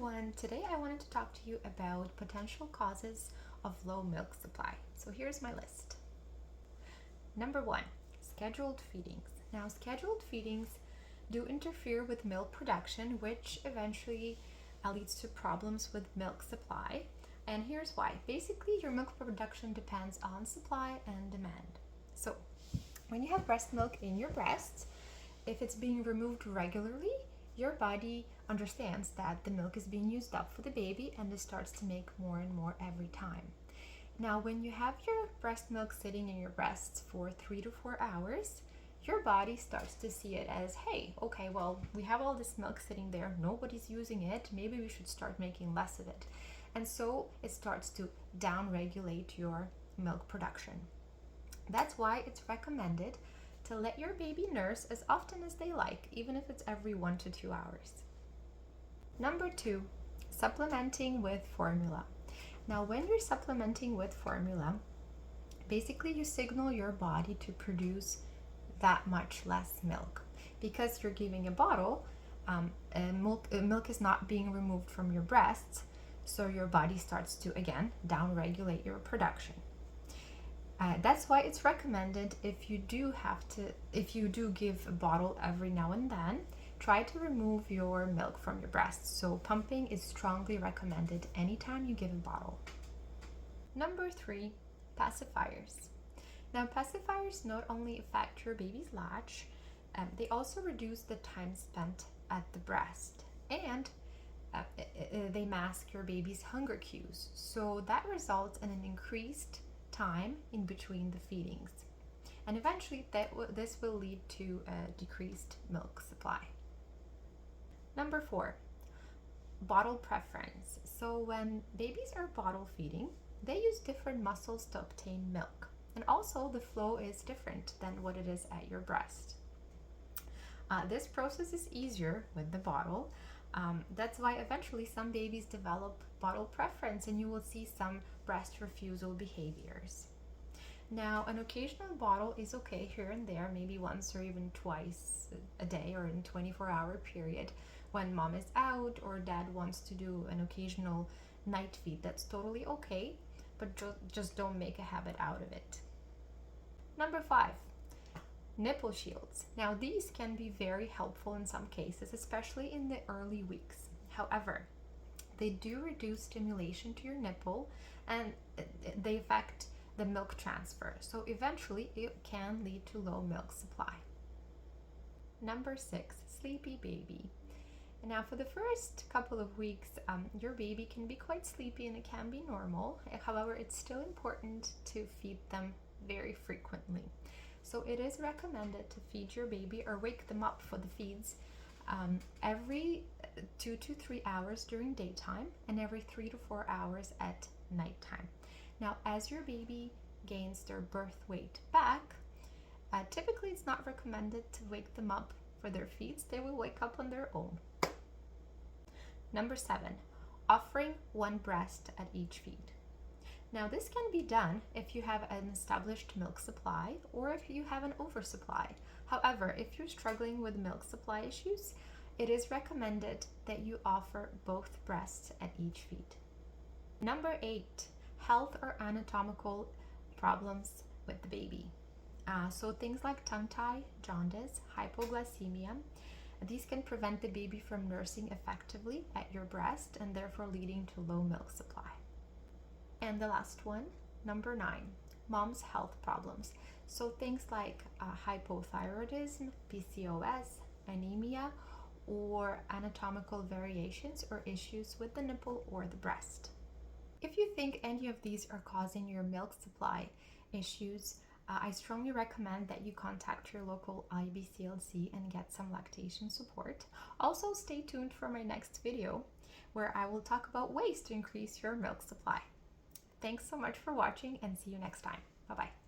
everyone, today I wanted to talk to you about potential causes of low milk supply. So here's my list. Number 1, scheduled feedings. Now scheduled feedings do interfere with milk production, which eventually leads to problems with milk supply. And here's why. Basically, your milk production depends on supply and demand. So when you have breast milk in your breasts, if it's being removed regularly, your body understands that the milk is being used up for the baby and it starts to make more and more every time. Now, when you have your breast milk sitting in your breasts for 3 to 4 hours, your body starts to see it as, hey, okay, well, we have all this milk sitting there, nobody's using it, maybe we should start making less of it. And so it starts to downregulate your milk production. That's why it's recommended to let your baby nurse as often as they like, even if it's every 1 to 2 hours. Number 2, supplementing with formula. Now, when you're supplementing with formula, basically you signal your body to produce that much less milk. Because you're giving a bottle, milk is not being removed from your breasts, so your body starts to, again, downregulate your production. That's why it's recommended if you do give a bottle every now and then, try to remove your milk from your breasts. So pumping is strongly recommended anytime you give a bottle. Number 3, pacifiers. Now pacifiers not only affect your baby's latch, they also reduce the time spent at the breast, and they mask your baby's hunger cues. So that results in an increased time in between the feedings, and eventually this will lead to a decreased milk supply. Number 4, bottle preference. So when babies are bottle feeding, they use different muscles to obtain milk, and also the flow is different than what it is at your breast. This process is easier with the bottle. That's why eventually some babies develop bottle preference and you will see some breast refusal behaviors. Now, an occasional bottle is okay here and there, maybe once or even twice a day or in a 24-hour period when mom is out or dad wants to do an occasional night feed. That's totally okay, but just don't make a habit out of it. Number 5, nipple shields. Now these can be very helpful in some cases, especially in the early weeks. However, they do reduce stimulation to your nipple and they affect the milk transfer. So eventually it can lead to low milk supply. Number 6, sleepy baby. Now for the first couple of weeks, your baby can be quite sleepy and it can be normal. However, it's still important to feed them very frequently. So it is recommended to feed your baby or wake them up for the feeds every 2 to 3 hours during daytime and every 3 to 4 hours at nighttime. Now, as your baby gains their birth weight back, typically it's not recommended to wake them up for their feeds. They will wake up on their own. Number 7, offering one breast at each feed. Now this can be done if you have an established milk supply or if you have an oversupply. However, if you're struggling with milk supply issues, it is recommended that you offer both breasts at each feed. Number 8, health or anatomical problems with the baby. So things like tongue tie, jaundice, hypoglycemia, these can prevent the baby from nursing effectively at your breast and therefore leading to low milk supply. And the last one, number 9, mom's health problems. So things like hypothyroidism, PCOS, anemia, or anatomical variations or issues with the nipple or the breast. If you think any of these are causing your milk supply issues, I strongly recommend that you contact your local IBCLC and get some lactation support. Also, stay tuned for my next video where I will talk about ways to increase your milk supply. Thanks so much for watching and see you next time. Bye-bye.